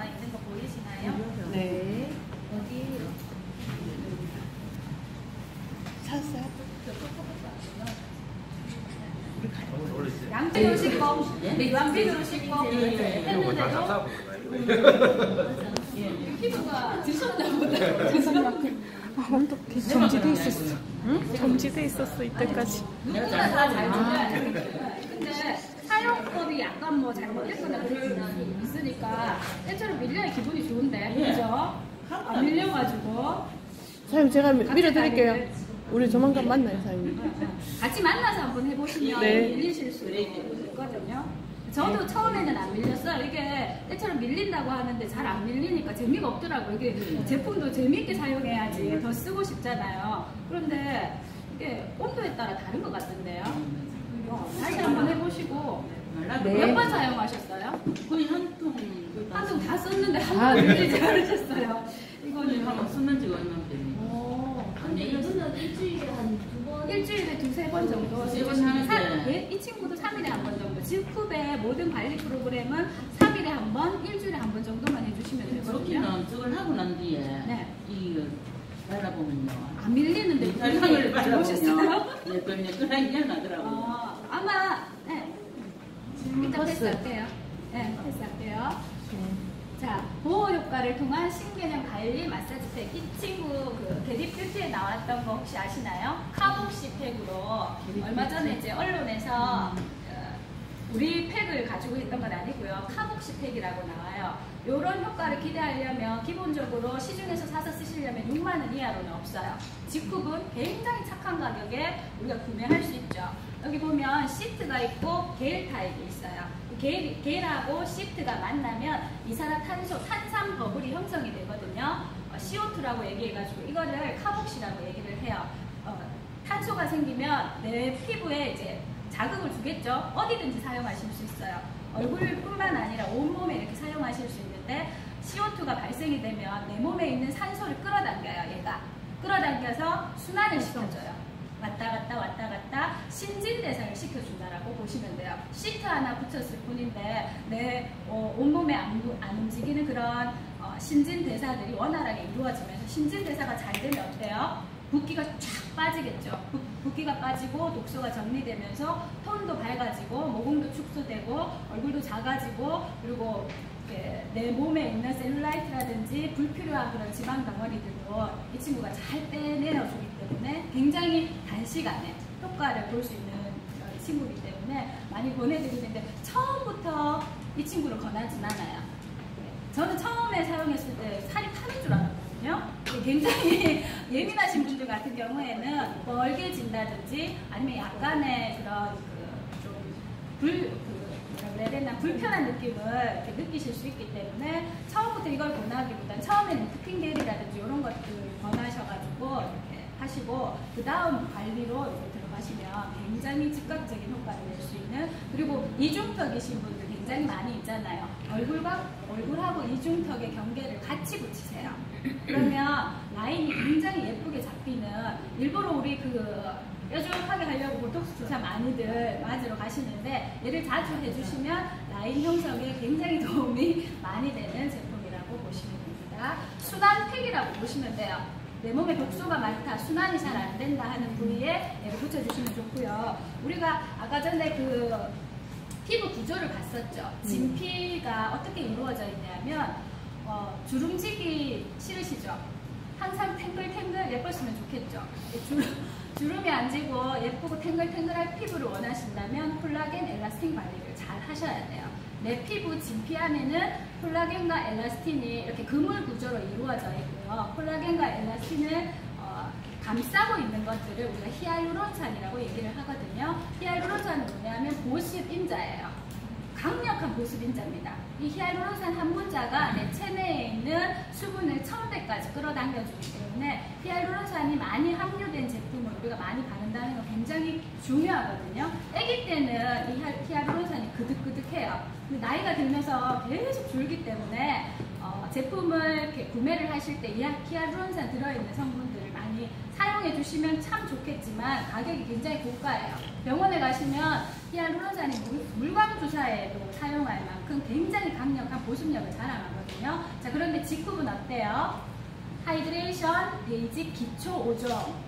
나와 있는 거 보이시나요? 네. 어디? 샀어요? 양쪽으로 씻고, 양쪽으로 씻고 했는데도 피부가 드셨나 보다. 어떡해. 정지돼 있었어. 응? 정지돼 있었어, 이때까지. 누구나 다 잘 몰라야 되니까. 근데 사용법이 약간 뭐 잘못됐거나 그럴 수 있으니까 때처럼 밀려야 기분이 좋은데, 그죠? 안 밀려가지고. 사장님, 제가 밀어드릴게요. 우리 조만간 만나요, 사장님. 같이 만나서 한번 해보시면 네. 밀리실 수 있거든요. 저도 처음에는 안 밀렸어요. 이게 때처럼 밀린다고 하는데 잘 안 밀리니까 재미가 없더라고요. 이게 제품도 재미있게 사용해야지 더 쓰고 싶잖아요. 그런데 이게 온도에 따라 다른 것 같은데요. 다시 한번 해보시고. 몇 번 사용하셨어요? 거의 한 통 다 썼는데 한 번 밀리지 않으셨어요. 이거는 한 쓰는 지가 얼마 됐네. 근데 이거는 일주일에 한 2번? 일주일에 2~3번 정도. 세번 하는데. 이 친구도 3일에 한 번 정도. 지쿱의 모든 관리 프로그램은 3일에 한 번, 일주일에 한 번 정도만 해주시면 되거든요. 좋기는 저걸 하고 난 뒤에 네. 이 발라보면요. 안 밀리는데 설탕을 들어오셨어요? 발라보면 예쁘게 잘 나더라고요. 아마 네. 이따 패스할게요. 네, 패스할게요. 자, 보호 효과를 통한 신개념 관리 마사지팩. 이 친구 그 게리뷰티에 나왔던 거 혹시 아시나요? 카복시 팩으로 얼마 전에 이제 언론에서 우리 팩을 가지고 있던 건 아니고요. 카복시 팩이라고 나와요. 이런 효과를 기대하려면 기본적으로 시중에서 사서 쓰시려면 6만 원 이하로는 없어요. 지쿱은 굉장히 착한 가격에 우리가 구매할 수 있죠. 여기 보면 시트가 있고 겔 타입이 있어요. 겔하고 시트가 만나면 이산화탄소, 탄산 버블이 형성이 되거든요. CO2라고 얘기해가지고 이거를 카복시라고 얘기를 해요. 탄소가 생기면 내 피부에 이제 자극을 주겠죠. 어디든지 사용하실 수 있어요. 얼굴뿐만 아니라 온몸에 이렇게 사용하실 수 있는데 CO2가 발생이 되면 내 몸에 있는 산소를 끌어당겨요. 얘가 끌어당겨서 순환을 시켜줘요. 왔다 갔다 왔다 갔다 신진대사를 시켜준다라고 보시면 돼요. 시트 하나 붙였을 뿐인데 내 온몸에 안 움직이는 그런 신진대사들이 원활하게 이루어지면서 신진대사가 잘 되면 어때요? 붓기가 쫙 빠지겠죠. 붓기가 빠지고 독소가 정리되면서 톤도 밝아지고 모공도 축소되고 얼굴도 작아지고 그리고 내 몸에 있는 셀룰라이트라든지 불필요한 그런 지방 덩어리들도 이 친구가 잘 빼내어주기 때문에 굉장히 단시간에 효과를 볼 수 있는 친구이기 때문에 많이 보내드리는데 처음부터 이 친구를 권하진 않아요. 저는 처음에 사용했을 때 살이 타는 줄 알았거든요. 굉장히 예민하신 분들 같은 경우에는 뻘개진다든지 아니면 약간의 그런 불편한 느낌을 이렇게 느끼실 수 있기 때문에 처음부터 이걸 권하기보다는 처음에는 특핑겔이라든지 이런 것들 권하셔가지고 이렇게 하시고 그 다음 관리로 이렇게 들어가시면 굉장히 즉각적인 효과를 낼 수 있는 그리고 이중턱이신 분들 굉장히 많이 있잖아요. 얼굴하고 이중턱의 경계를 같이 붙이세요. 그러면 라인이 굉장히 예쁘게 잡히는 일부러 우리 뾰족하게 하려고 보톡스 주사 많이들 맞으러 가시는데 얘를 자주 해주시면 라인 형성에 굉장히 도움이 많이 되는 제품이라고 보시면 됩니다. 순환팩이라고 보시면 돼요. 내 몸에 독소가 많다, 순환이 잘 안 된다 하는 부위에 얘를 붙여주시면 좋고요. 우리가 아까 전에 피부 구조를 봤었죠. 진피가 어떻게 이루어져 있냐면 주름지기 싫으시죠? 항상 탱글탱글 예뻤으면 좋겠죠. 주름이 안 지고 예쁘고 탱글탱글할 피부를 원하신다면 콜라겐, 엘라스틴 관리를 잘 하셔야 돼요. 내 피부 진피 안에는 콜라겐과 엘라스틴이 이렇게 그물 구조로 이루어져 있고요. 콜라겐과 엘라스틴을 감싸고 있는 것들을 우리가 히알루론산이라고 얘기를 하거든요. 히알루론산은 뭐냐면 보습인자예요. 강력한 보습인자입니다. 이 히알루론산 한 분자가 내 체내에 있는 수분을 1000배까지 끌어당겨주기 때문에 히알루론산이 많이 함유된 제품을 우리가 많이 바른다는 건 굉장히 중요하거든요. 아기 때는 이 히알루론산이 그득그득해요. 근데 나이가 들면서 계속 줄기 때문에 제품을 이렇게 구매를 하실 때 이 히알루론산 들어있는 성분들을 많이 사용해 주시면 참 좋겠지만 가격이 굉장히 고가예요. 병원에 가시면 히알루론산이 물광 주사에도 사용할 만큼 굉장히 강력한 보습력을 자랑하거든요. 되거든요. 자, 그런데 직후는 어때요? 하이드레이션 베이직 기초 5종.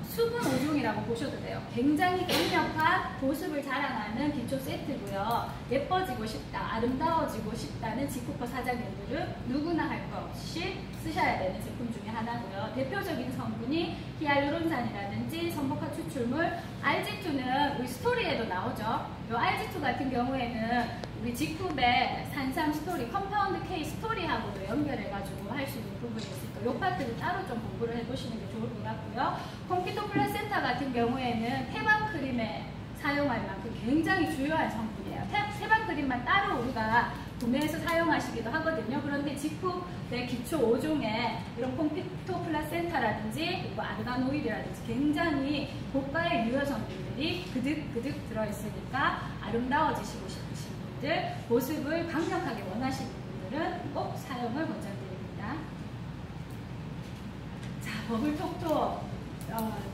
수분 5종이라고 보셔도 돼요. 굉장히 강력한 보습을 자랑하는 기초 세트고요. 예뻐지고 싶다, 아름다워지고 싶다는 지쿠퍼 사장님들은 누구나 할 것 없이 쓰셔야 되는 제품 중에 하나고요. 대표적인 성분이 히알루론산이라든지 선복화 추출물, RG2는 우리 스토리에도 나오죠. 이 RG2 같은 경우에는 우리 지쿱의 산삼 스토리, 컴파운드 K 스토리하고도 연결해가지고 할 수 있는 부분이 있으니까 이 파트는 따로 좀 공부를 해보시는 게 좋을 것 같고요. 컴피토 플라센타 같은 경우에는 태방 크림에 사용할 만큼 굉장히 중요한 성분이에요. 태방 크림만 따로 우리가 구매해서 사용하시기도 하거든요. 그런데 지쿱의 기초 5종에 이런 컴피토 플라센타라든지 그리고 아르간 오일이라든지 굉장히 고가의 유효 성분들이 그득그득 들어있으니까 아름다워지시고 싶으신 분들, 보습을 강력하게 원하시는 분들은 꼭 사용을 권장드립니다. 자, 버블톡톡.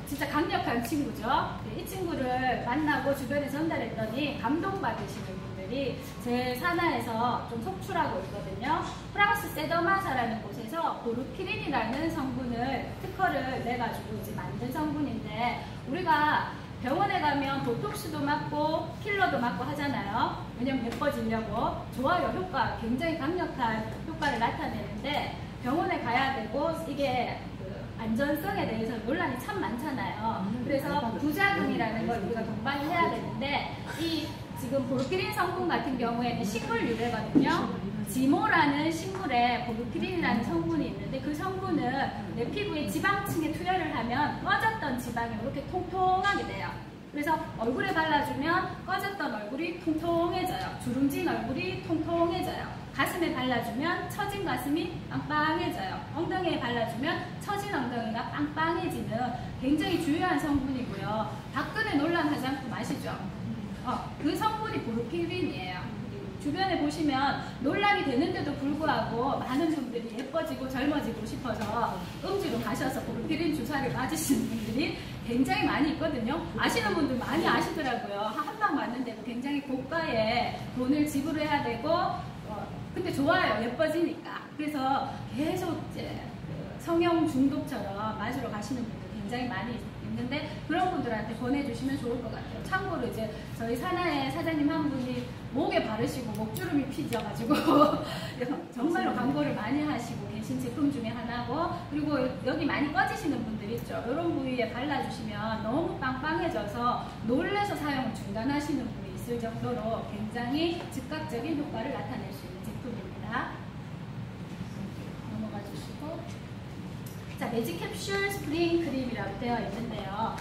진짜 강력한 친구죠. 이 친구를 만나고 주변에 전달했더니 감동받으시는 분들이 제 산하에서 좀 속출하고 있거든요. 프랑스 세더마사라는 곳에서 보르피린이라는 성분을 특허를 내가지고 이제 만든 성분인데, 우리가 병원에 가면 보톡스도 맞고 필러도 맞고 하잖아요. 왜냐면 예뻐지려고. 좋아요. 효과, 굉장히 강력한 효과를 나타내는데 병원에 가야 되고, 이게 안전성에 대해서 논란이 참 많잖아요. 그래서 부작용이라는 걸 우리가 동반을 해야 되는데, 이 지금 보르피린 성분 같은 경우에는 식물 유래거든요. 지모라는 식물에 보르피린이라는 성분이 있는데, 그 성분은 내 피부에 지방층에 투여를 하면 꺼졌던 지방이 이렇게 통통하게 돼요. 그래서 얼굴에 발라주면 꺼졌던 얼굴이 통통해져요. 주름진 얼굴이 통통해져요. 가슴에 발라주면 처진 가슴이 빵빵해져요. 엉덩이에 발라주면 처진 엉덩이가 빵빵해지는 굉장히 중요한 성분이고요. 박근혜 논란 화장품 아시죠? 그 성분이 보르피린이에요. 주변에 보시면 논란이 되는데도 불구하고 많은 분들이 예뻐지고 젊어지고 싶어서 음지로 가셔서 보르피린 주사를 맞으시는 분들이 굉장히 많이 있거든요. 아시는 분들 많이 아시더라고요. 한 방 맞는데도 굉장히 고가의 돈을 지불해야 되고, 근데 좋아요. 예뻐지니까. 그래서 계속 이제 성형 중독처럼 맞으러 가시는 분들 굉장히 많이 있는데, 그런 분들한테 보내주시면 좋을 것 같아요. 참고로 이제 저희 산하의 사장님 한 분이 목에 바르시고 목주름이 피져가지고 정말로 광고를 많이 하시고 계신 제품 중에 하나고, 그리고 여기 많이 꺼지시는 분들 있죠. 이런 부위에 발라주시면 너무 빵빵해져서 놀래서 사용을 중단하시는 분이 있을 정도로 굉장히 즉각적인 효과를 나타낼 수 있는 제품입니다. 넘어가 주시고, 자, 매직 캡슐 스프링 크림이라고 되어 있는데요.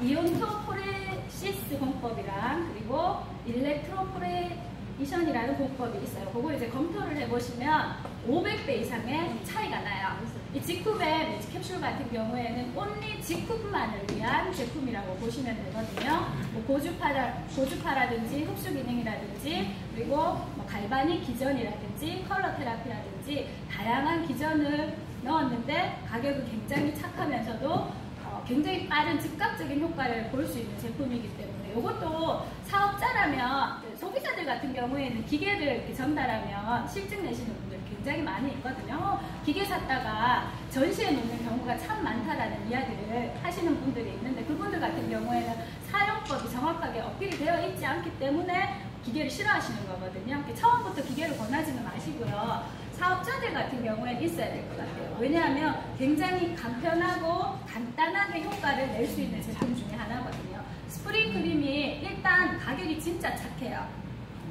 이온토포레시스 공법이랑 그리고 일렉트로포레이션이라는 공법이 있어요. 그걸 이제 검토를 해보시면 500배 이상의 차이가 나요. 이 지쿱의 매직 캡슐 같은 경우에는 온리 지쿱만을 위한 제품이라고 보시면 되거든요. 뭐 고주파라든지 흡수 기능이라든지 그리고 뭐 갈바닉 기전이라든지 컬러 테라피라든지 다양한 기전을 넣었는데 가격은 굉장히 착하면서도 굉장히 빠른 즉각적인 효과를 볼 수 있는 제품이기 때문에, 이것도 사업자라면 소비자들 같은 경우에는 기계를 이렇게 전달하면 실증 내시는 분들 굉장히 많이 있거든요. 기계 샀다가 전시해 놓는 경우가 참 많다라는 이야기를 하시는 분들이 있는데, 그분들 같은 경우에는 사용법이 정확하게 어필이 되어 있지 않기 때문에 기계를 싫어하시는 거거든요. 처음부터 기계를 권하지는 마시고요. 사업자들 같은 경우에는 있어야 될 것 같아요. 왜냐하면 굉장히 간편하고 간단하게 효과를 낼 수 있는 제품 중에 하나거든요. 스프링 크림이 일단 가격이 진짜 착해요.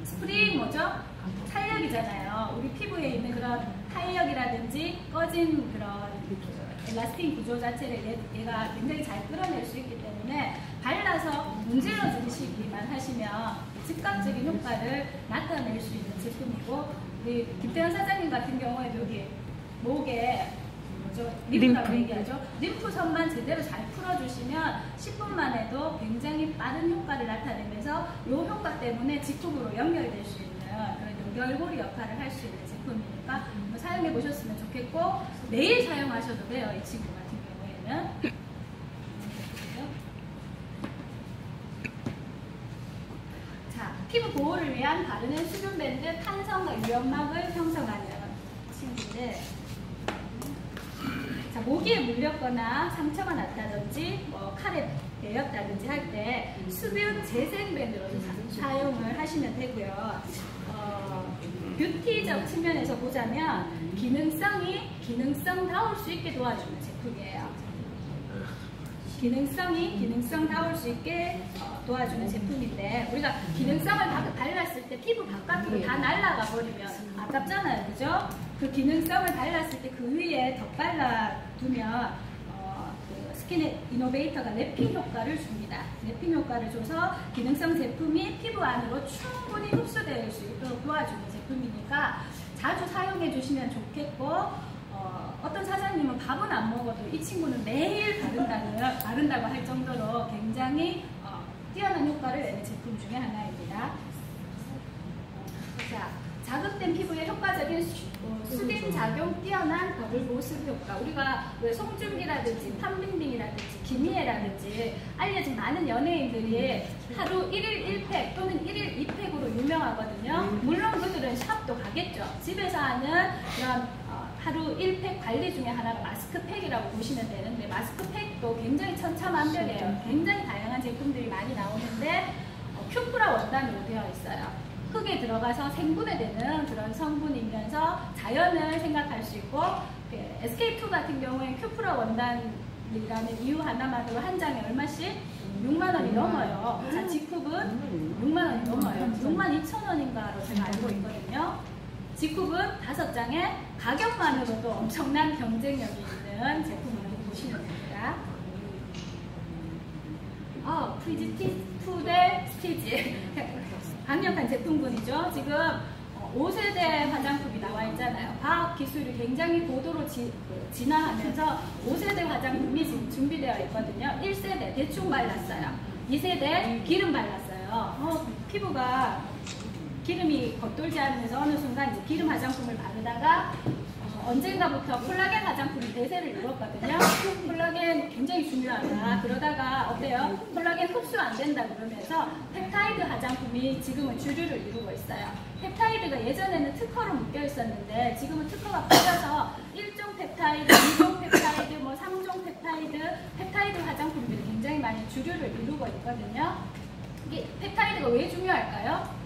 스프링 뭐죠? 탄력이잖아요. 우리 피부에 있는 그런 탄력이라든지 꺼진 그런 엘라스틴 구조 자체를 얘가 굉장히 잘 끌어낼 수 있기 때문에 발라서 문질러 주시기만 하시면 즉각적인 효과를 나타낼 수 있는 제품이고, 우리 김태현 사장님 같은 경우에도 여기 목에 뭐죠? 림프라고 얘기하죠. 림프선만 제대로 잘 풀어주시면 10분만 해도 굉장히 빠른 효과를 나타내면서 이 효과 때문에 지쿱으로 연결될 수 있는 그런 연결고리 역할을 할 수 있는 제품이니까 사용해 보셨으면 좋겠고, 매일 사용하셔도 돼요. 이 친구 같은 경우에는. 피부 보호를 위한 바르는 수분 밴드 탄성과 유연막을 형성하는 모기에 물렸거나 상처가 났다든지 뭐 칼에 베였다든지 할 때 수분 재생밴드로 사용을 하시면 되고요. 뷰티적 측면에서 보자면 기능성다울 수 있게 도와주는 제품이에요. 기능성다울 수 있게 도와주는 제품인데, 우리가 기능성을 발랐을 때 피부 바깥으로 다 날아가 버리면 아깝잖아요, 그죠? 그 기능성을 발랐을 때 그 위에 덧 발라두면 그 스킨 이노베이터가 랩핑 효과를 줍니다. 랩핑 효과를 줘서 기능성 제품이 피부 안으로 충분히 흡수될 수 있도록 도와주는 제품이니까 자주 사용해 주시면 좋겠고, 어떤 사장님은 밥은 안 먹어도 이 친구는 매일 바른다고 할 정도로 굉장히 뛰어난 효과를 내는 제품 중에 하나입니다. 자, 자극된 피부에 효과적인 수딩 작용 뛰어난 버블 보습 효과. 우리가 왜 송중기라든지 판빙빙이라든지 김희애라든지 알려진 많은 연예인들이 하루 1일 1팩 또는 1일 2팩으로 유명하거든요. 물론 그들은 샵도 가겠죠. 집에서 하는 그런 하루 1팩 관리 중에 하나가 마스크팩이라고 보시면 되는데, 마스크팩도 굉장히 천차만별이에요. 굉장히 다양한 제품들이 많이 나오는데 큐프라 원단으로 되어 있어요. 흙에 들어가서 생분해되는 그런 성분이면서 자연을 생각할 수 있고, SK2 같은 경우에 큐프라 원단이라는 이유 하나만으로 한 장에 얼마씩? 6만 원이 넘어요. 자, 지쿱은 6만 원이 넘어요. 6만 2천 원인가로 제가 알고 있거든요. 지쿱은 5장에 가격만으로도 엄청난 경쟁력이 있는 제품으로 보시면 됩니다. 프리지 푸데 스티지. 강력한 제품군이죠. 지금 5세대 화장품이 나와 있잖아요. 과학 기술이 굉장히 고도로 진화하면서 5세대 화장품이 지금 준비되어 있거든요. 1세대 대충 발랐어요. 2세대 기름 발랐어요. 피부가 기름이 겉돌지 않으면서 어느 순간 이제 기름 화장품을 바르다가 언젠가부터 콜라겐 화장품이 대세를 이뤘거든요. 콜라겐 굉장히 중요하다. 그러다가 어때요? 콜라겐 흡수 안 된다 그러면서 펩타이드 화장품이 지금은 주류를 이루고 있어요. 펩타이드가 예전에는 특허로 묶여 있었는데 지금은 특허가 풀려서 1종 펩타이드, 2종 펩타이드, 뭐 3종 펩타이드 화장품들이 굉장히 많이 주류를 이루고 있거든요. 이게 펩타이드가 왜 중요할까요?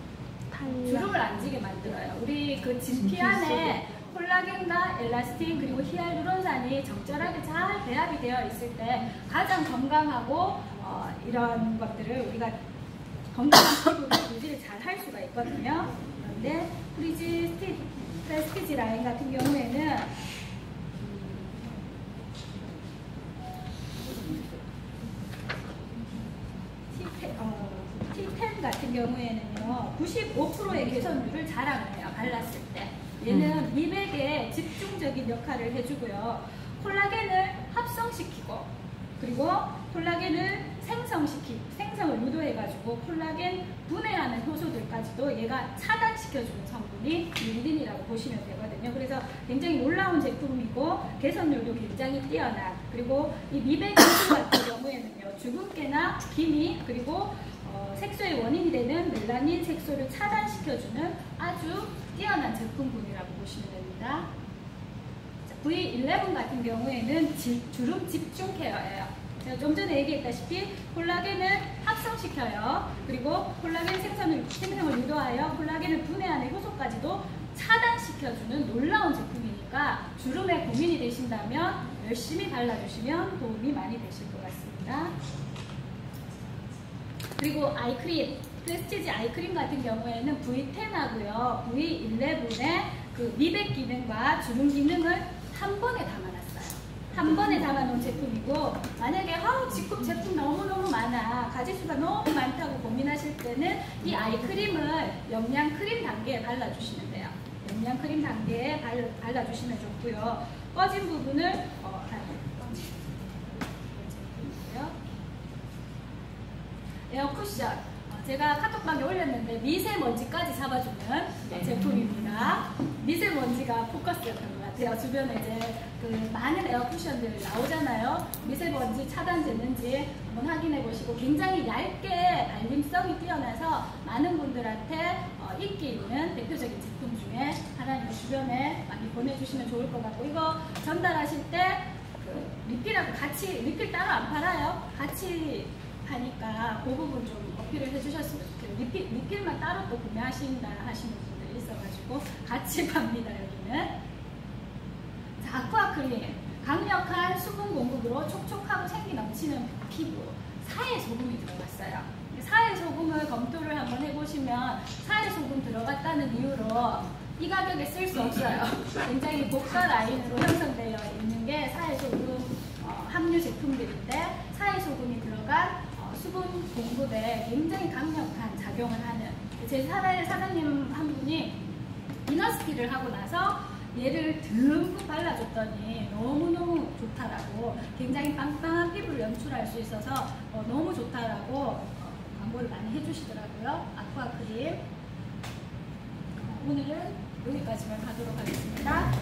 주름을 안 지게 만들어요. 우리 그 진피 안에 콜라겐과 엘라스틴 그리고 히알루론산이 적절하게 잘 배합이 되어 있을 때 가장 건강하고 이런 것들을 우리가 건강한 피부를 유지를 잘 할 수가 있거든요. 그런데 프리지 프레스티지 라인 같은 경우에는 T10 같은 경우에는요 95%의 개선율을 자랑을 해요. 발랐을 때 얘는 미백에 집중적인 역할을 해주고요. 콜라겐을 합성시키고 그리고 콜라겐을 생성을 유도해가지고 콜라겐 분해하는 효소들까지도 얘가 차단시켜주는 성분이 릴린이라고 보시면 되거든요. 그래서 굉장히 놀라운 제품이고 개선율도 굉장히 뛰어난, 그리고 이 미백 효소 같은 경우에는요 주근깨나 기미 그리고 색소의 원인이 되는 멜라닌 색소를 차단시켜주는 아주 뛰어난 제품군이라고 보시면 됩니다. V11 같은 경우에는 주름 집중 케어예요. 제가 좀 전에 얘기했다시피 콜라겐을 합성시켜요. 그리고 콜라겐 생성을 유도하여 콜라겐을 분해하는 효소까지도 차단시켜주는 놀라운 제품이니까 주름에 고민이 되신다면 열심히 발라주시면 도움이 많이 되실 것 같습니다. 그리고 아이크림, 프레스티지 아이크림 같은 경우에는 V10하고요. V11의 그 미백 기능과 주름 기능을 한 번에 담아놨어요. 한 번에 담아놓은 제품이고, 만약에 지금 제품 너무너무 많아, 가지수가 너무 많다고 고민하실 때는 이 아이크림을 영양크림 단계에 발라주시면 돼요. 영양크림 단계에 발라주시면 좋고요. 꺼진 부분을 에어쿠션, 제가 카톡방에 올렸는데 미세먼지까지 잡아주는 제품입니다. 미세먼지가 포커스였던 것 같아요. 주변에 이제 그 많은 에어쿠션들 나오잖아요. 미세먼지 차단되는지 한번 확인해 보시고, 굉장히 얇게 발림성이 뛰어나서 많은 분들한테 인기 있는 대표적인 제품 중에 하나니까 주변에 많이 보내주시면 좋을 것 같고, 이거 전달하실 때 리필하고 같이, 리필 따로 안 팔아요. 같이 하니까 그 부분 좀 어필을 해주셨으면 좋겠어요. 리필만 따로 또 구매하신다 하시는 분들이 있어가지고 같이 팝니다, 여기는. 자, 아쿠아크림. 강력한 수분 공급으로 촉촉하고 생기 넘치는 피부. 사해 소금이 들어갔어요. 사해 소금을 검토를 한번 해보시면 사해 소금 들어갔다는 이유로 이 가격에 쓸 수 없어요. 굉장히 고가 라인으로 형성되어 있는 게 사해 소금 함유 제품들인데 사해 소금이 들어간 수분 공급에 굉장히 강력한 작용을 하는 제 사장님 한 분이 이너스키를 하고 나서 얘를 듬뿍 발라줬더니 너무너무 좋다라고 굉장히 빵빵한 피부를 연출할 수 있어서 너무 좋다라고 광고를 많이 해주시더라고요. 아쿠아크림 오늘은 여기까지만 하도록 하겠습니다.